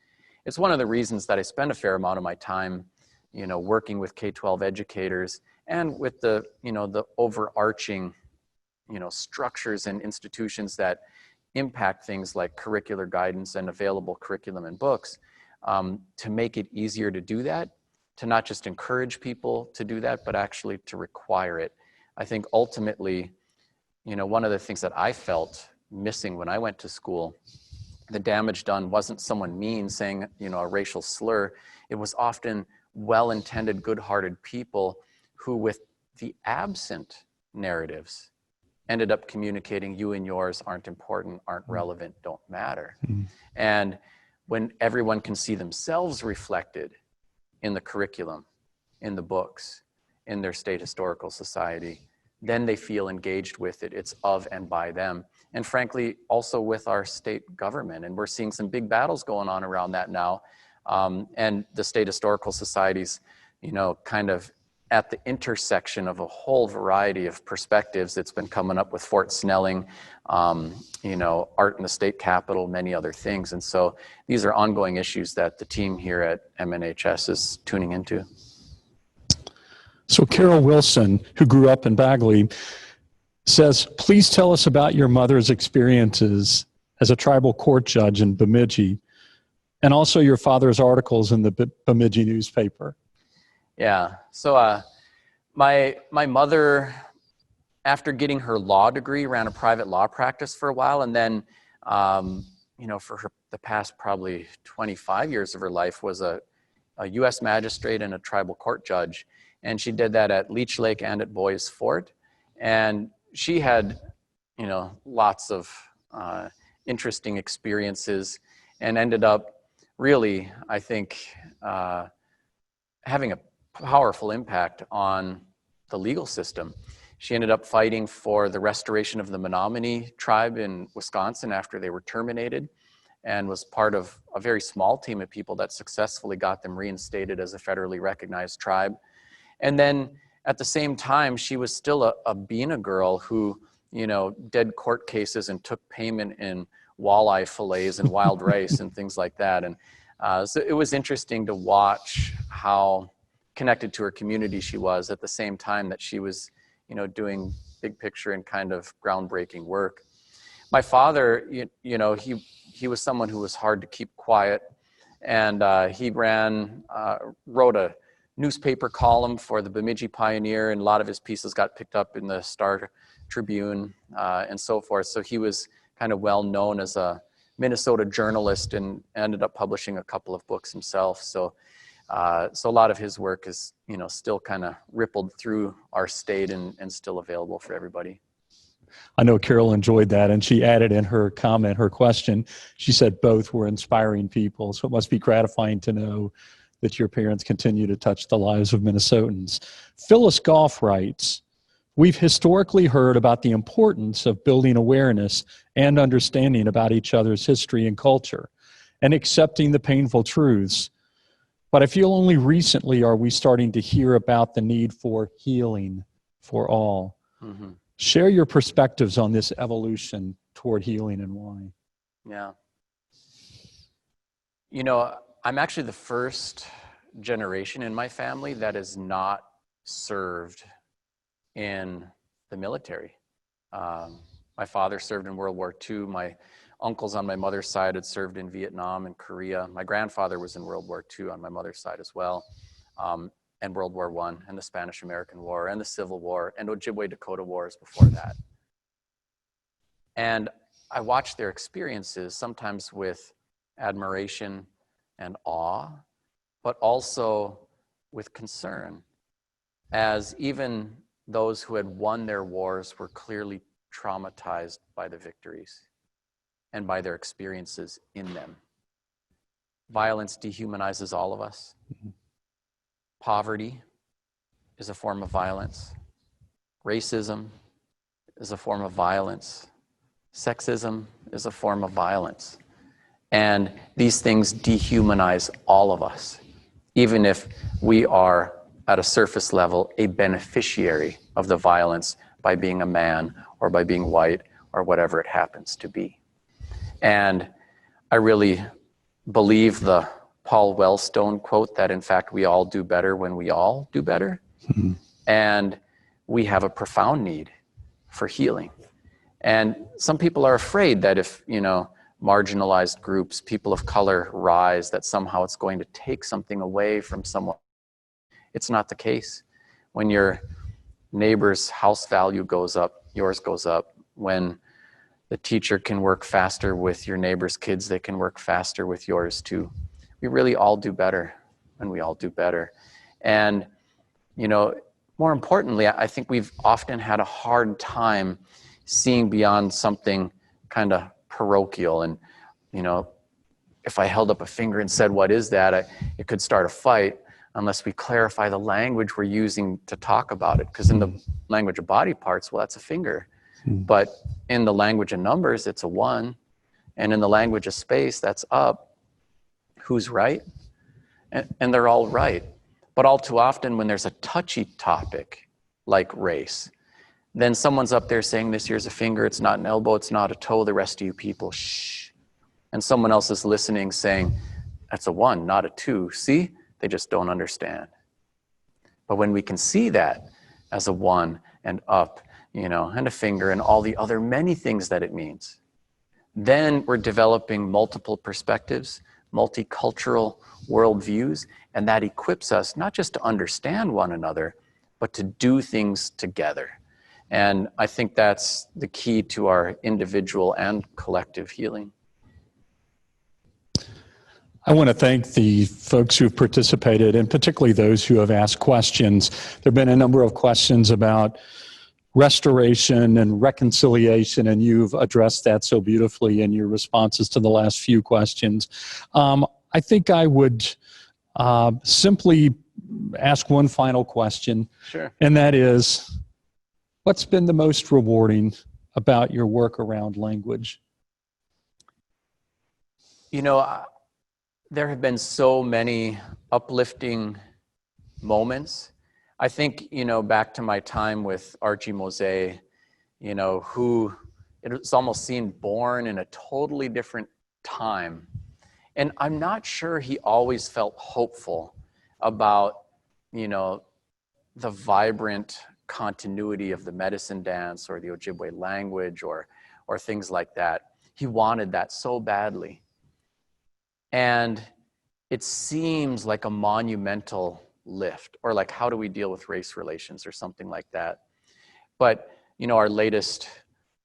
It's one of the reasons that I spend a fair amount of my time, working with K-12 educators and with the overarching, structures and institutions that impact things like curricular guidance and available curriculum and books, to make it easier to do that, to not just encourage people to do that, but actually to require it. I think ultimately, one of the things that I felt missing when I went to school, the damage done wasn't someone mean saying, a racial slur. It was often well-intended, good-hearted people who, with the absent narratives, ended up communicating, you and yours aren't important, aren't relevant, don't matter. Mm-hmm. And when everyone can see themselves reflected in the curriculum, in the books, in their state historical society, then they feel engaged with it. It's of and by them. And frankly, also with our state government. And we're seeing some big battles going on around that now. And the state historical societies, kind of at the intersection of a whole variety of perspectives. It's been coming up with Fort Snelling, art in the state capitol, many other things. And so these are ongoing issues that the team here at MNHS is tuning into. So Carol Wilson, who grew up in Bagley, says, please tell us about your mother's experiences as a tribal court judge in Bemidji, and also your father's articles in the Bemidji newspaper. Yeah, so my mother, after getting her law degree, ran a private law practice for a while, and then, for the past probably 25 years of her life was a U.S. magistrate and a tribal court judge. And she did that at Leech Lake and at Boys Fort. And she had, lots of interesting experiences and ended up really, I think, having a powerful impact on the legal system. She ended up fighting for the restoration of the Menominee tribe in Wisconsin after they were terminated, and was part of a very small team of people that successfully got them reinstated as a federally recognized tribe. And then at the same time, she was still a Bena girl who, did court cases and took payment in walleye fillets and wild rice and things like that. And so it was interesting to watch how connected to her community she was at the same time that she was, doing big picture and kind of groundbreaking work. My father, he was someone who was hard to keep quiet, and he wrote a newspaper column for the Bemidji Pioneer, and a lot of his pieces got picked up in the Star Tribune and so forth. So he was kind of well known as a Minnesota journalist and ended up publishing a couple of books himself. So a lot of his work is, still kind of rippled through our state and still available for everybody. I know Carol enjoyed that, and she added in her comment, her question, she said both were inspiring people. So it must be gratifying to know that your parents continue to touch the lives of Minnesotans. Phyllis Goff writes, we've historically heard about the importance of building awareness and understanding about each other's history and culture, and accepting the painful truths. But I feel only recently are we starting to hear about the need for healing for all. Mm-hmm. Share your perspectives on this evolution toward healing and why. Yeah. I'm actually the first generation in my family that is not served in the military. My father served in World War II. My uncles on my mother's side had served in Vietnam and Korea. My grandfather was in World War II on my mother's side as well, and World War I, and the Spanish-American War, and the Civil War, and Ojibwe-Dakota Wars before that. And I watched their experiences, sometimes with admiration and awe, but also with concern, as even those who had won their wars were clearly traumatized by the victories and by their experiences in them. Violence dehumanizes all of us. Mm-hmm. Poverty is a form of violence. Racism is a form of violence. Sexism is a form of violence. And these things dehumanize all of us, even if we are, at a surface level, a beneficiary of the violence by being a man or by being white or whatever it happens to be. And I really believe the Paul Wellstone quote that, in fact, we all do better when we all do better. Mm-hmm. And we have a profound need for healing. And some people are afraid that if, marginalized groups, people of color rise, that somehow it's going to take something away from someone. It's not the case. When your neighbor's house value goes up, yours goes up. When the teacher can work faster with your neighbor's kids, they can work faster with yours too. We really all do better when we all do better. And, more importantly, I think we've often had a hard time seeing beyond something kind of parochial. And, if I held up a finger and said, what is that? It could start a fight. unless we clarify the language we're using to talk about it. Because in the language of body parts, well, that's a finger. But in the language of numbers, it's a 1. And in the language of space, that's up. Who's right? And they're all right. But all too often when there's a touchy topic like race, then someone's up there saying this here's a finger, it's not an elbow, it's not a toe, the rest of you people, shh. And someone else is listening saying, that's a 1, not a 2. See? They just don't understand. But when we can see that as a 1 and up, and a finger and all the other many things that it means, then we're developing multiple perspectives, multicultural worldviews, and that equips us not just to understand one another, but to do things together. And I think that's the key to our individual and collective healing. I want to thank the folks who've participated, and particularly those who have asked questions. There have been a number of questions about restoration and reconciliation, and you've addressed that so beautifully in your responses to the last few questions. I think I would simply ask one final question. Sure. And that is, what's been the most rewarding about your work around language? There have been so many uplifting moments. I think, back to my time with Archie Mosé, who it was almost seen born in a totally different time. And I'm not sure he always felt hopeful about, the vibrant continuity of the medicine dance or the Ojibwe language or things like that. He wanted that so badly. And it seems like a monumental lift, or like, how do we deal with race relations or something like that. But, our latest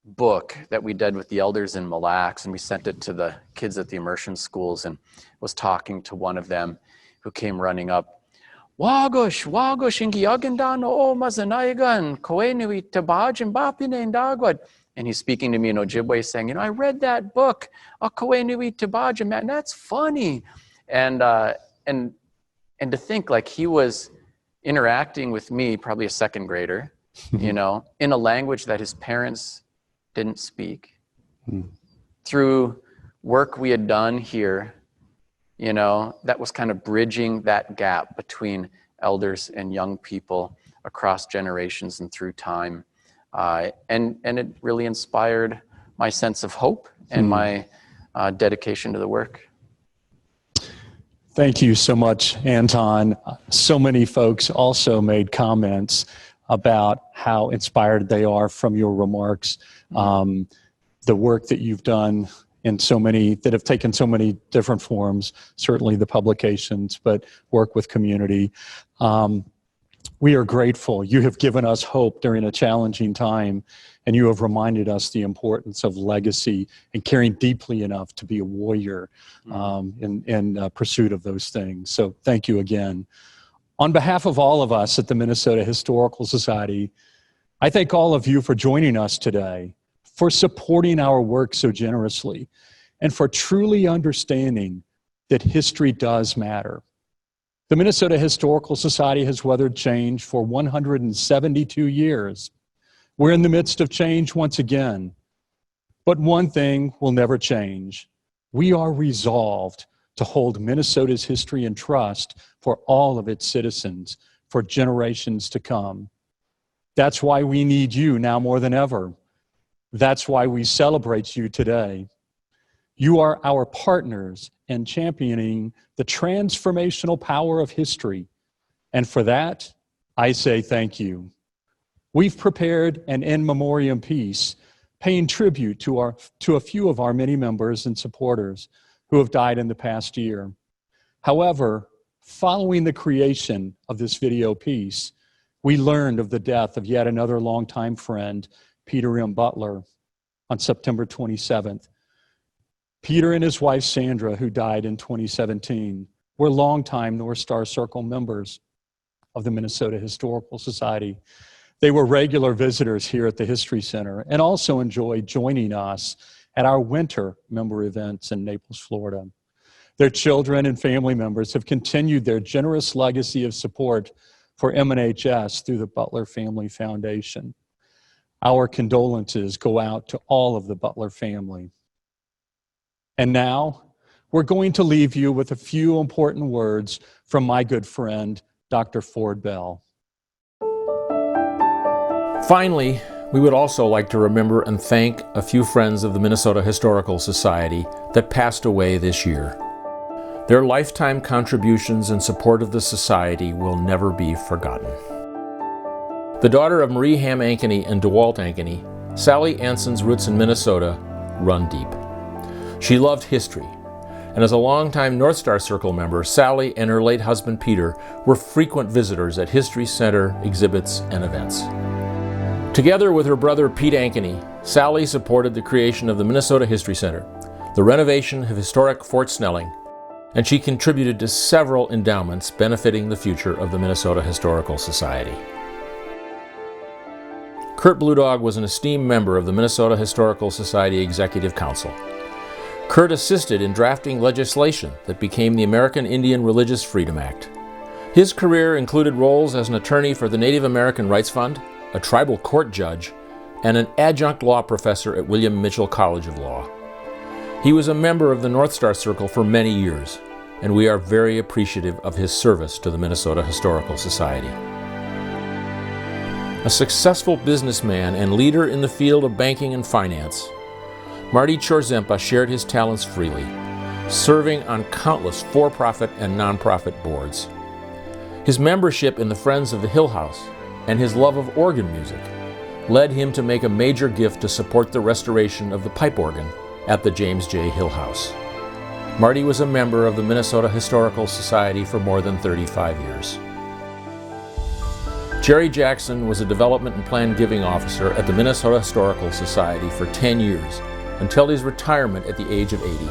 book that we did with the elders in Mille Lacs, and we sent it to the kids at the immersion schools, and was talking to one of them who came running up. Wagosh, ingi yagandano o mazanayagan, koenui tabajin bapine and dagwad. And he's speaking to me in Ojibwe saying, I read that book, Koenui Tabajin, man, that's funny. And to think like he was interacting with me, probably a second grader, in a language that his parents didn't speak. Through work we had done here, that was kind of bridging that gap between elders and young people across generations and through time. And it really inspired my sense of hope and my dedication to the work. Thank you so much, Anton. So many folks also made comments about how inspired they are from your remarks. The work that you've done that have taken so many different forms, certainly the publications, but work with community. We are grateful. You have given us hope during a challenging time, and you have reminded us the importance of legacy and caring deeply enough to be a warrior in pursuit of those things. So thank you again. On behalf of all of us at the Minnesota Historical Society, I thank all of you for joining us today, for supporting our work so generously, and for truly understanding that history does matter. The Minnesota Historical Society has weathered change for 172 years. We're in the midst of change once again. But one thing will never change. We are resolved to hold Minnesota's history in trust for all of its citizens for generations to come. That's why we need you now more than ever. That's why we celebrate you today. You are our partners in championing the transformational power of history. And for that, I say thank you. We've prepared an in memoriam piece paying tribute to a few of our many members and supporters who have died in the past year. However, following the creation of this video piece, we learned of the death of yet another longtime friend, Peter M. Butler, on September 27th. Peter and his wife, Sandra, who died in 2017, were longtime North Star Circle members of the Minnesota Historical Society. They were regular visitors here at the History Center and also enjoyed joining us at our winter member events in Naples, Florida. Their children and family members have continued their generous legacy of support for MNHS through the Butler Family Foundation. Our condolences go out to all of the Butler family. And now, we're going to leave you with a few important words from my good friend, Dr. Ford Bell. Finally, we would also like to remember and thank a few friends of the Minnesota Historical Society that passed away this year. Their lifetime contributions and support of the Society will never be forgotten. The daughter of Marie Ham Ankeny and DeWalt Ankeny, Sally Anson's roots in Minnesota run deep. She loved history, and as a longtime North Star Circle member, Sally and her late husband Peter were frequent visitors at History Center exhibits and events. Together with her brother Pete Ankeny, Sally supported the creation of the Minnesota History Center, the renovation of historic Fort Snelling, and she contributed to several endowments benefiting the future of the Minnesota Historical Society. Kurt Bludog was an esteemed member of the Minnesota Historical Society Executive Council. Kurt assisted in drafting legislation that became the American Indian Religious Freedom Act. His career included roles as an attorney for the Native American Rights Fund, a tribal court judge, and an adjunct law professor at William Mitchell College of Law. He was a member of the North Star Circle for many years, and we are very appreciative of his service to the Minnesota Historical Society. A successful businessman and leader in the field of banking and finance, Marty Chorzempa shared his talents freely, serving on countless for-profit and nonprofit boards. His membership in the Friends of the Hill House and his love of organ music led him to make a major gift to support the restoration of the pipe organ at the James J. Hill House. Marty was a member of the Minnesota Historical Society for more than 35 years. Jerry Jackson was a development and plan giving officer at the Minnesota Historical Society for 10 years, until his retirement at the age of 80.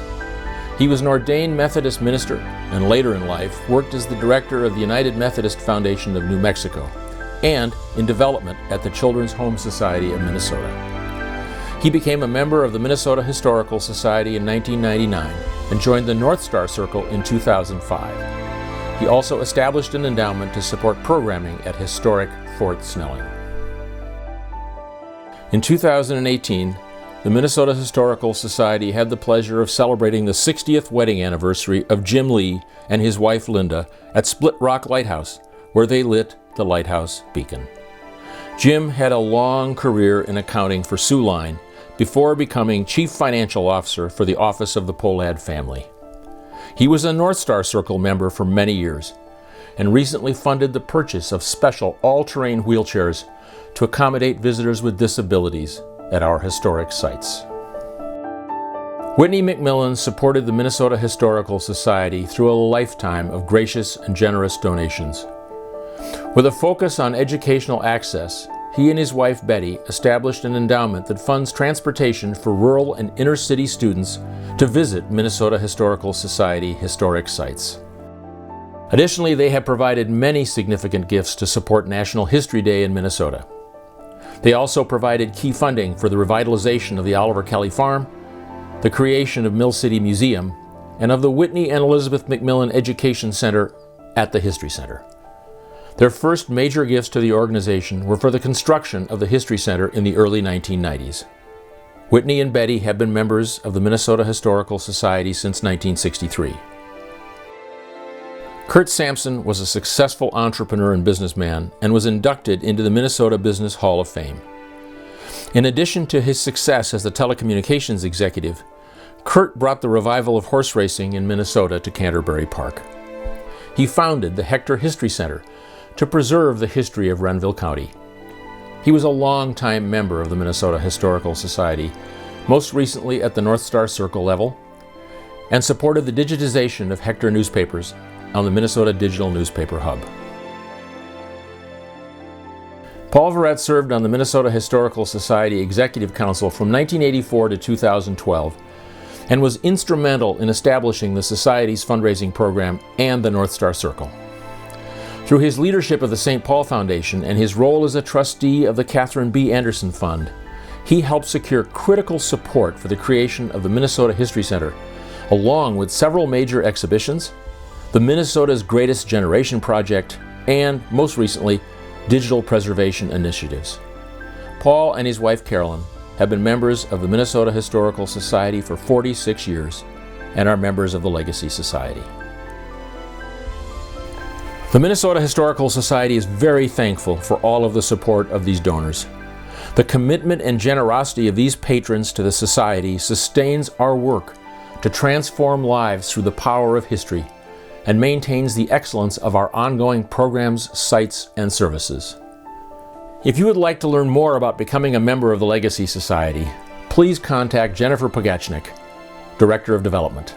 He was an ordained Methodist minister and later in life worked as the director of the United Methodist Foundation of New Mexico and in development at the Children's Home Society of Minnesota. He became a member of the Minnesota Historical Society in 1999 and joined the North Star Circle in 2005. He also established an endowment to support programming at historic Fort Snelling. In 2018, the Minnesota Historical Society had the pleasure of celebrating the 60th wedding anniversary of Jim Lee and his wife Linda at Split Rock Lighthouse, where they lit the lighthouse beacon. Jim had a long career in accounting for Soo Line before becoming Chief Financial Officer for the Office of the Pohlad Family. He was a North Star Circle member for many years and recently funded the purchase of special all-terrain wheelchairs to accommodate visitors with disabilities at our historic sites. Whitney McMillan supported the Minnesota Historical Society through a lifetime of gracious and generous donations. With a focus on educational access, he and his wife Betty established an endowment that funds transportation for rural and inner-city students to visit Minnesota Historical Society historic sites. Additionally, they have provided many significant gifts to support National History Day in Minnesota. They also provided key funding for the revitalization of the Oliver Kelly Farm, the creation of Mill City Museum, and of the Whitney and Elizabeth McMillan Education Center at the History Center. Their first major gifts to the organization were for the construction of the History Center in the early 1990s. Whitney and Betty have been members of the Minnesota Historical Society since 1963. Kurt Sampson was a successful entrepreneur and businessman and was inducted into the Minnesota Business Hall of Fame. In addition to his success as the telecommunications executive, Kurt brought the revival of horse racing in Minnesota to Canterbury Park. He founded the Hector History Center to preserve the history of Renville County. He was a longtime member of the Minnesota Historical Society, most recently at the North Star Circle level, and supported the digitization of Hector newspapers on the Minnesota Digital Newspaper Hub. Paul Verrett served on the Minnesota Historical Society Executive Council from 1984 to 2012 and was instrumental in establishing the Society's fundraising program and the North Star Circle. Through his leadership of the St. Paul Foundation and his role as a trustee of the Catherine B. Anderson Fund, he helped secure critical support for the creation of the Minnesota History Center along with several major exhibitions, the Minnesota's Greatest Generation Project, and, most recently, digital preservation initiatives. Paul and his wife Carolyn have been members of the Minnesota Historical Society for 46 years and are members of the Legacy Society. The Minnesota Historical Society is very thankful for all of the support of these donors. The commitment and generosity of these patrons to the Society sustains our work to transform lives through the power of history and maintains the excellence of our ongoing programs, sites, and services. If you would like to learn more about becoming a member of the Legacy Society, please contact Jennifer Pogachnik, Director of Development.